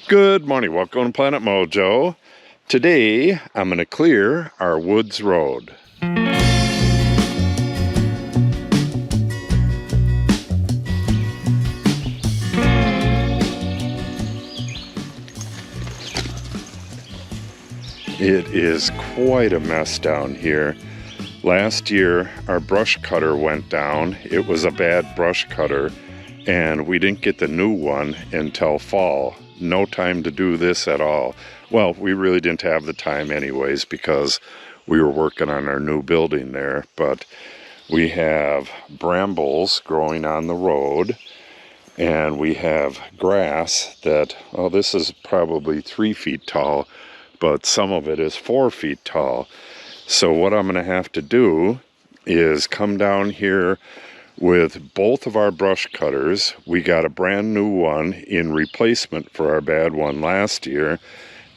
Good morning, welcome to Planet Mojo. Today I'm going to clear our woods road. It is quite a mess down here. Last year our brush cutter went down. It was a bad brush cutter and we didn't get the new one until fall. No time to do this at all. Well, we really didn't have the time anyways because we were working on our new building there, but we have brambles growing on the road and we have grass that, oh, this is probably 3 feet tall, but some of it is 4 feet tall. So what I'm going to have to do is come down here with both of our brush cutters. We got a brand new one in replacement for our bad one last year,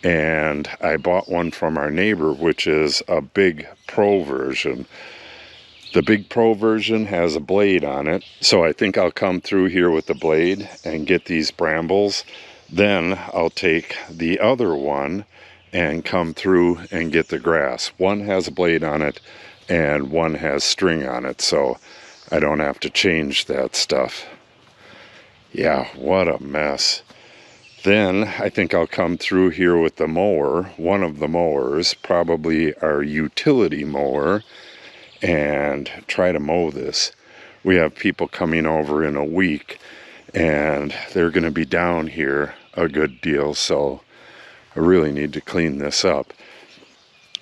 and I bought one from our neighbor, which is a big pro version. The big pro version has a blade on it, so I think I'll come through here with the blade and get these brambles. Then I'll take the other one and come through and get the grass. One has a blade on it and one has string on it, so I don't have to change that stuff. Yeah, what a mess. Then I think I'll come through here with the mower, one of the mowers, probably our utility mower, and try to mow this. We have people coming over in a week and they're going to be down here a good deal, so I really need to clean this up.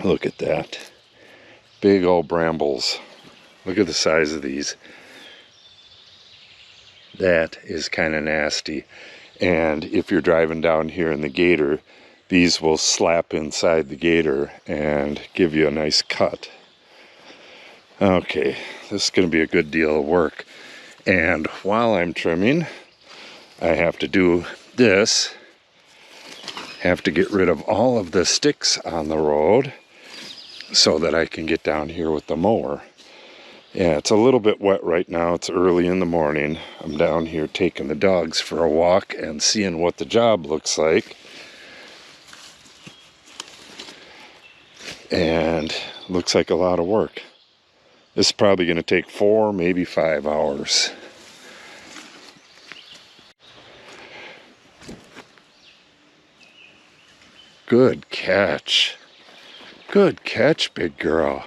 Look at that. Big old brambles. Look at the size of these. That is kind of nasty. And if you're driving down here in the Gator, these will slap inside the Gator and give you a nice cut. Okay, this is going to be a good deal of work. And while I'm trimming, I have to do this. Have to get rid of all of the sticks on the road so that I can get down here with the mower. Yeah, it's a little bit wet right now. It's early in the morning. I'm down here taking the dogs for a walk and seeing what the job looks like. And looks like a lot of work. This is probably going to take 4, maybe 5 hours. Good catch. Good catch, big girl.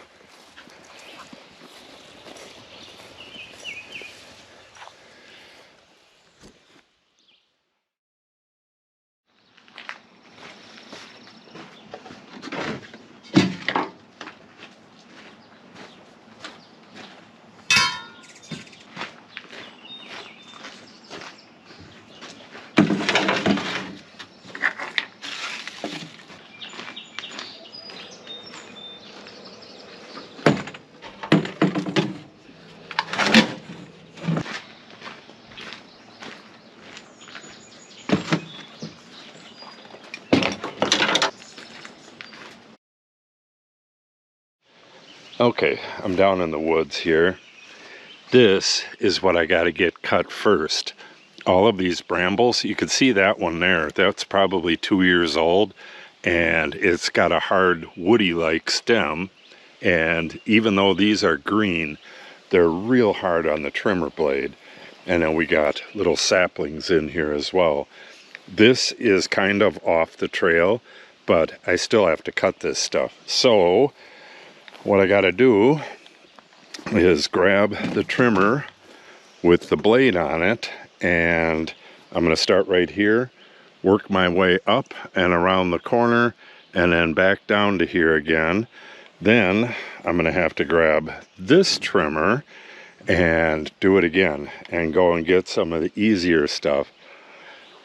Okay, I'm down in the woods here. This is what I got to get cut first. All of these brambles, you can see that one there. That's probably 2 years old, and it's got a hard woody-like stem. And even though these are green, they're real hard on the trimmer blade. And then we got little saplings in here as well. This is kind of off the trail, but I still have to cut this stuff. So what I got to do is grab the trimmer with the blade on it, and I'm going to start right here, work my way up and around the corner, and then back down to here again. Then I'm going to have to grab this trimmer and do it again and go and get some of the easier stuff.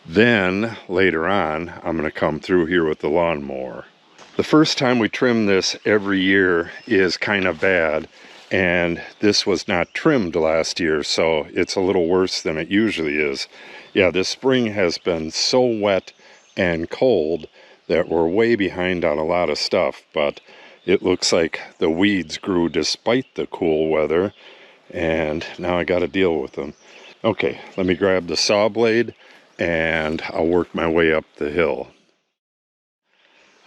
Then later on, I'm going to come through here with the lawnmower. The first time we trim this every year is kind of bad, and this was not trimmed last year, so it's a little worse than it usually is. Yeah, this spring has been so wet and cold that we're way behind on a lot of stuff, but it looks like the weeds grew despite the cool weather, and now I got to deal with them. Okay, let me grab the saw blade and I'll work my way up the hill.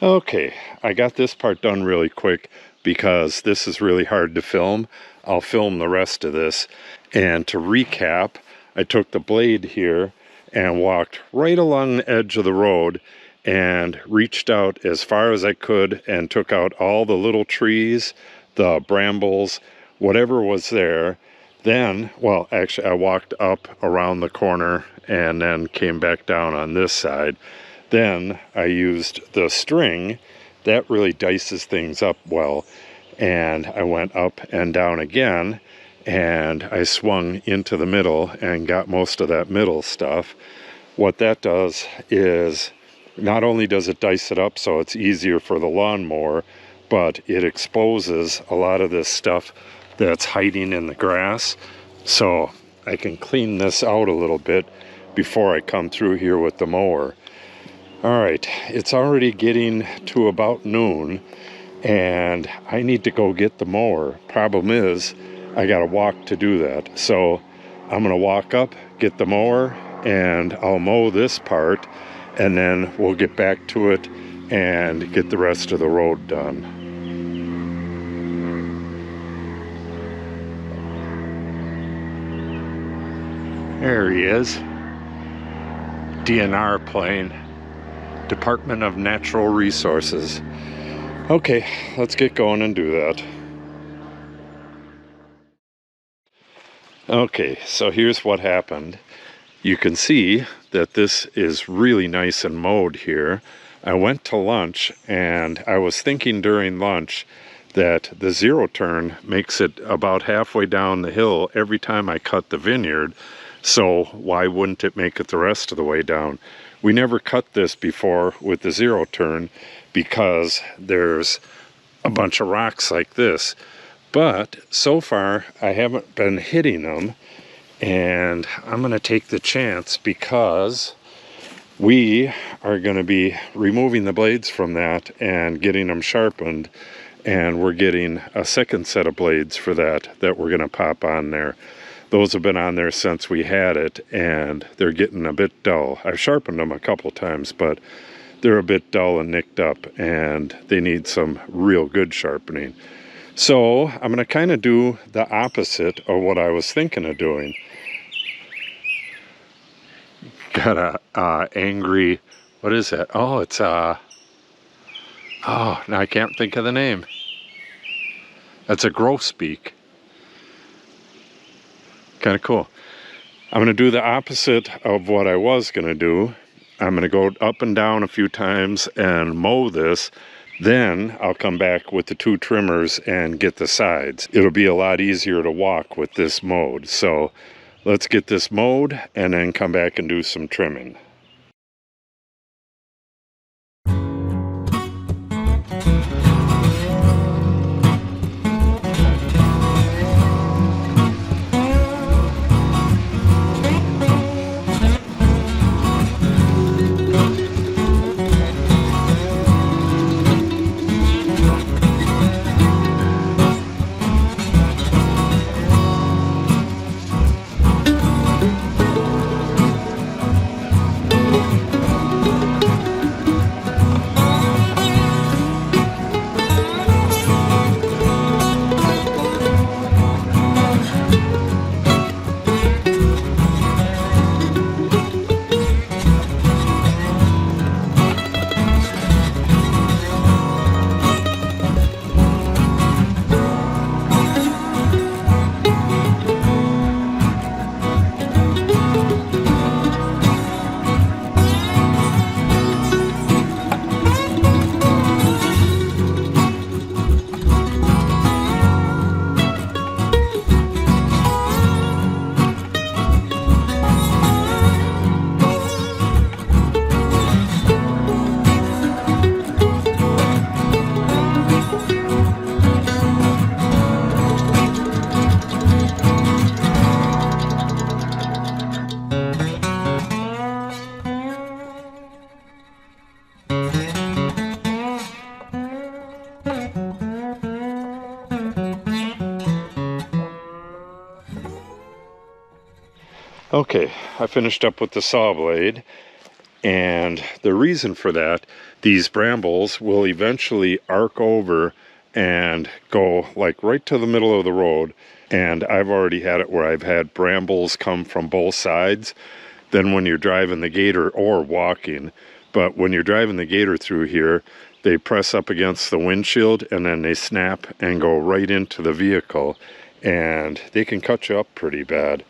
Okay, I got this part done really quick because this is really hard to film. I'll film the rest of this. And to recap, I took the blade here and walked right along the edge of the road and reached out as far as I could and took out all the little trees, the brambles, whatever was there. Then, well, actually I walked up around the corner and then came back down on this side. Then I used the string. That really dices things up well. And I went up and down again, and I swung into the middle and got most of that middle stuff. What that does is not only does it dice it up so it's easier for the lawnmower, but it exposes a lot of this stuff that's hiding in the grass. So I can clean this out a little bit before I come through here with the mower. All right, it's already getting to about noon, and I need to go get the mower. Problem is, I gotta walk to do that. So I'm gonna walk up, get the mower, and I'll mow this part, and then we'll get back to it and get the rest of the road done. There he is. DNR plane. Department of Natural Resources. Okay, let's get going and do that. Okay, so here's what happened. You can see that this is really nice and mowed here. I went to lunch and I was thinking during lunch that the zero turn makes it about halfway down the hill every time I cut the Vineyard. So why wouldn't it make it the rest of the way down? We never cut this before with the zero turn because there's a bunch of rocks like this. But so far I haven't been hitting them, and I'm going to take the chance because we are going to be removing the blades from that and getting them sharpened, and we're getting a second set of blades for that we're going to pop on there. Those have been on there since we had it, and they're getting a bit dull. I've sharpened them a couple times, but they're a bit dull and nicked up, and they need some real good sharpening. So I'm going to kind of do the opposite of what I was thinking of doing. Got a angry, what is that? Oh, it's now I can't think of the name. That's a grosbeak. Kind of cool. I'm going to do the opposite of what I was going to do. I'm going to go up and down a few times and mow this. Then I'll come back with the two trimmers and get the sides. It'll be a lot easier to walk with this mowed. So let's get this mowed and then come back and do some trimming. Okay, I finished up with the saw blade, and the reason for that, these brambles will eventually arc over and go like right to the middle of the road, and I've already had it where I've had brambles come from both sides. Then when you're driving the Gator or walking, but when you're driving the Gator through here, they press up against the windshield and then they snap and go right into the vehicle, and they can cut you up pretty bad.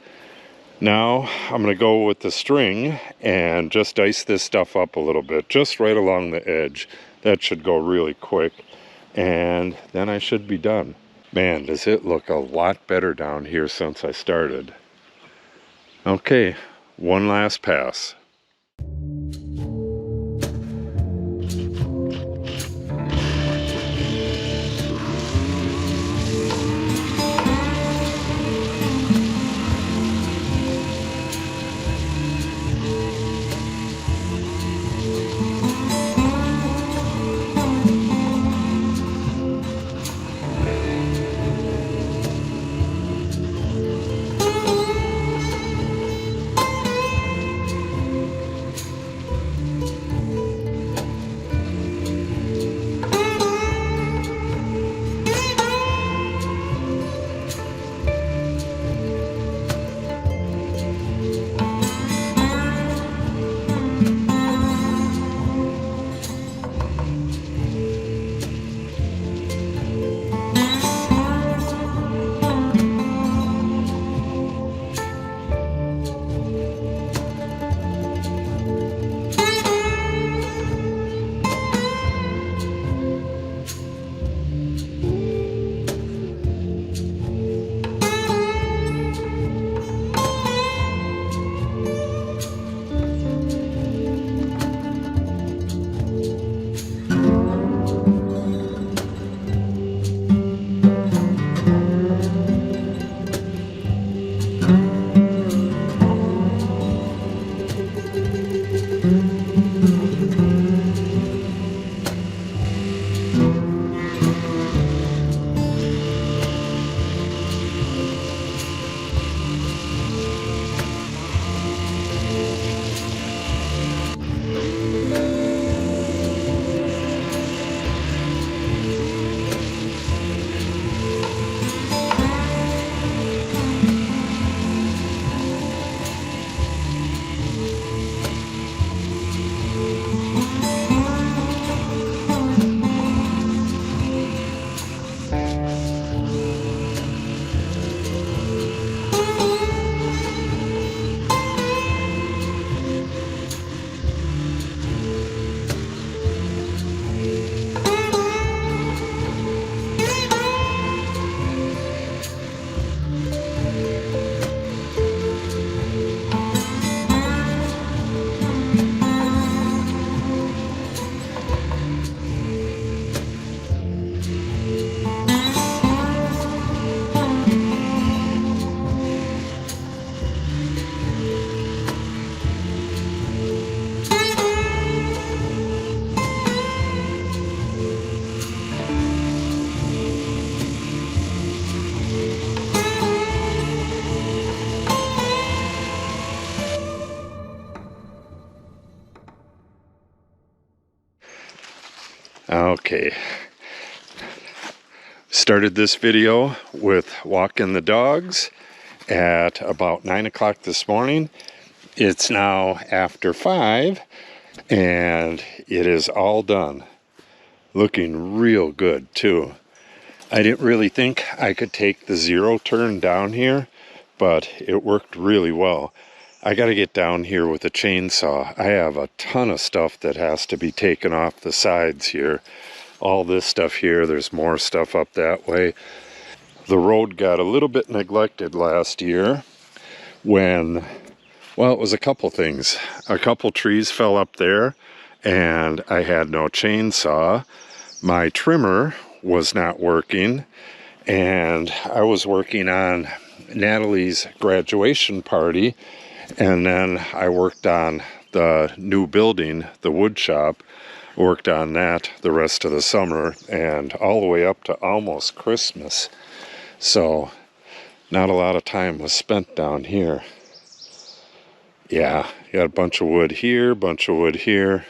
Now I'm going to go with the string and just dice this stuff up a little bit, just right along the edge. That should go really quick, and then I should be done. Man, does it look a lot better down here since I started. Okay, one last pass. Okay, started this video with walking the dogs at about 9 o'clock this morning. It's now after 5 and it is all done. Looking real good too. I didn't really think I could take the zero turn down here, but it worked really well. I got to get down here with a chainsaw. I have a ton of stuff that has to be taken off the sides here. All this stuff here, there's more stuff up that way. The road got a little bit neglected last year when, well, it was a couple things. A couple trees fell up there and I had no chainsaw. My trimmer was not working, and I was working on Natalie's graduation party, and then I worked on the new building, the wood shop, worked on that the rest of the summer and all the way up to almost Christmas. So not a lot of time was spent down here. Yeah, got a bunch of wood here, bunch of wood here.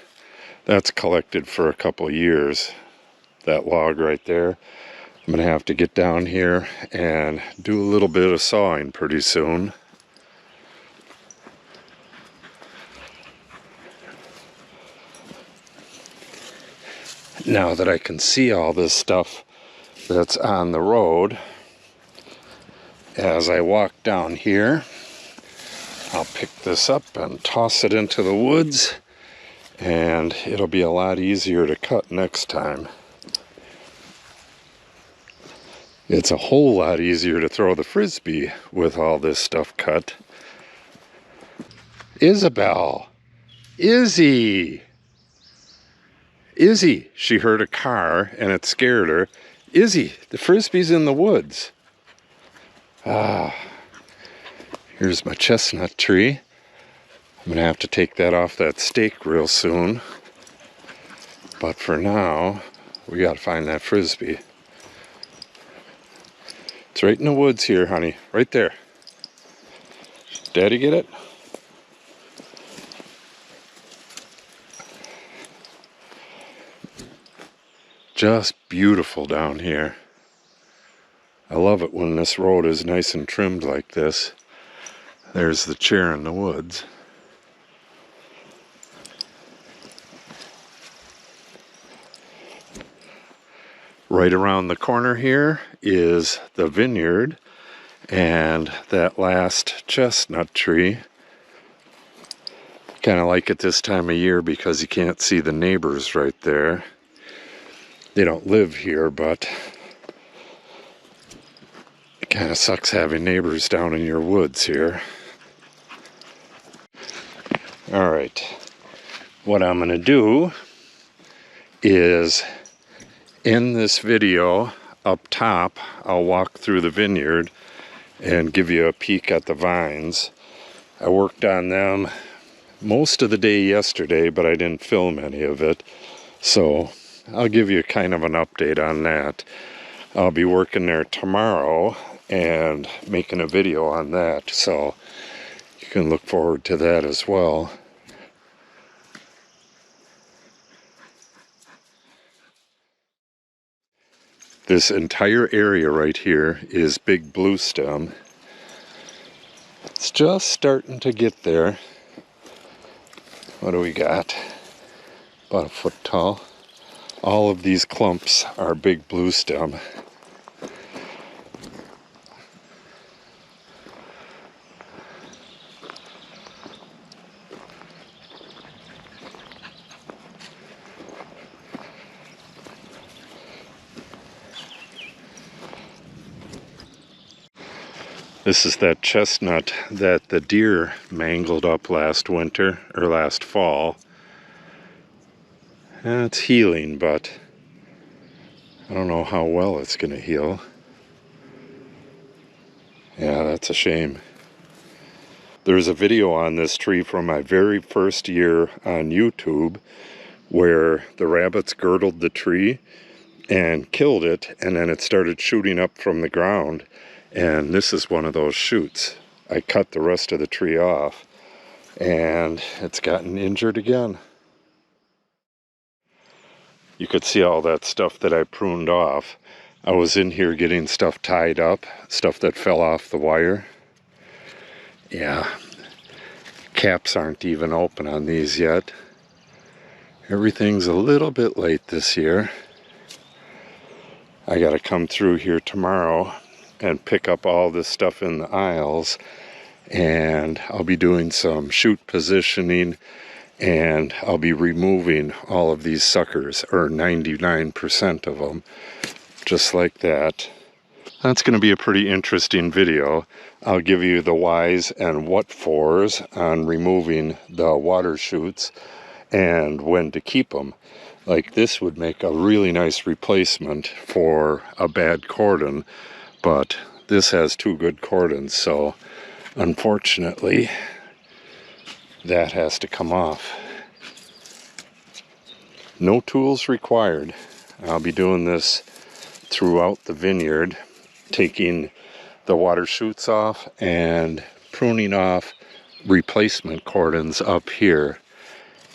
That's collected for a couple of years, that log right there. I'm gonna have to get down here and do a little bit of sawing pretty soon. Now that I can see all this stuff that's on the road, as I walk down here, I'll pick this up and toss it into the woods, and it'll be a lot easier to cut next time. It's a whole lot easier to throw the frisbee with all this stuff cut. Isabel! Izzy! Izzy! She heard a car and it scared her. Izzy, the frisbee's in the woods. Ah, here's my chestnut tree. I'm gonna have to take that off that stake real soon. But for now, we gotta find that frisbee. It's right in the woods here, honey. Right there. Daddy get it? Just beautiful down here. I love it when this road is nice and trimmed like this. There's the chair in the woods. Right around the corner here is the vineyard and that last chestnut tree. Kind of like it this time of year because you can't see the neighbors right there. They don't live here, but it kind of sucks having neighbors down in your woods here. Alright, what I'm going to do is in this video up top, I'll walk through the vineyard and give you a peek at the vines. I worked on them most of the day yesterday, but I didn't film any of it. So I'll give you kind of an update on that. I'll be working there tomorrow and making a video on that. So you can look forward to that as well. This entire area right here is big blue stem. It's just starting to get there. What do we got? About a foot tall. All of these clumps are big blue stem. This is that chestnut that the deer mangled up last winter, or last fall. And it's healing, but I don't know how well it's going to heal. Yeah, that's a shame. There's a video on this tree from my very first year on YouTube where the rabbits girdled the tree and killed it, and then it started shooting up from the ground. And this is one of those shoots. I cut the rest of the tree off, and it's gotten injured again. You could see all that stuff that I pruned off. I was in here getting stuff tied up, stuff that fell off the wire. Yeah, caps aren't even open on these yet. Everything's a little bit late this year. I gotta come through here tomorrow and pick up all this stuff in the aisles, and I'll be doing some chute positioning, and I'll be removing all of these suckers, or 99% of them, just like that. That's going to be a pretty interesting video. I'll give you the whys and what fors on removing the water chutes and when to keep them. Like this would make a really nice replacement for a bad cordon, but this has two good cordons, so unfortunately that has to come off. No tools required. I'll be doing this throughout the vineyard, taking the water chutes off and pruning off replacement cordons up here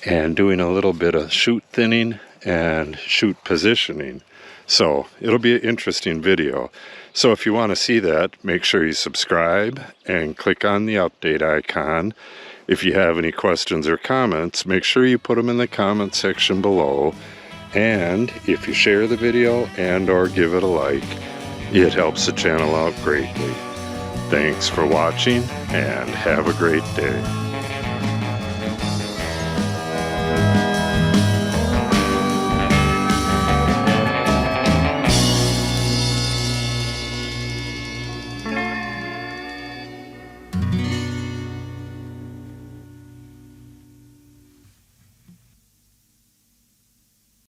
and doing a little bit of chute thinning and chute positioning. So it'll be an interesting video. So if you want to see that, make sure you subscribe and click on the update icon. If you have any questions or comments, make sure you put them in the comment section below. And if you share the video and or give it a like, it helps the channel out greatly. Thanks for watching and have a great day.